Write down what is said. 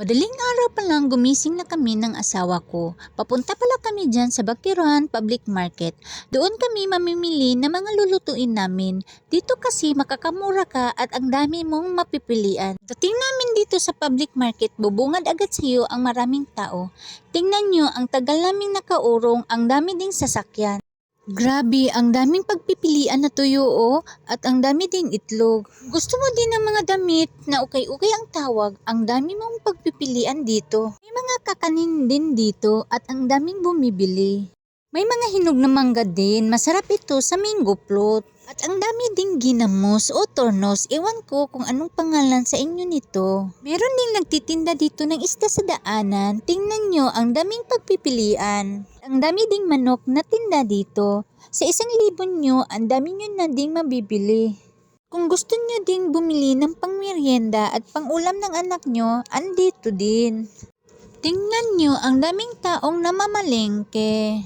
Madaling araw pa lang gumising na kami ng asawa ko. Papunta pala kami dyan sa Bakirhan Public Market. Doon kami mamimili ng mga lulutuin namin. Dito kasi makakamura ka at ang dami mong mapipilian. Dating namin dito sa public market, bubungad agad sa iyo ang maraming tao. Tingnan nyo, ang tagal naming nakaurong, ang dami ding sasakyan. Grabe, ang daming pagpipilian na tuyo at ang dami ding itlog. Gusto mo din ng mga damit na ukay-ukay ang tawag, ang dami mong pagpipilian dito. May mga kakanin din dito at ang daming bumibili. May mga hinog na mangga din, masarap ito sa mango float. At ang dami ding ginamos o tornos, ewan ko kung anong pangalan sa inyo nito. Meron ding nagtitinda dito ng isda sa daanan, tingnan nyo ang daming pagpipilian. Ang dami ding manok na tinda dito. Sa 1,000 nyo, ang dami nyo na ding mabibili. Kung gusto nyo ding bumili ng pangmeryenda at pangulam ng anak nyo, andito din. Tingnan nyo ang daming taong namamalengke.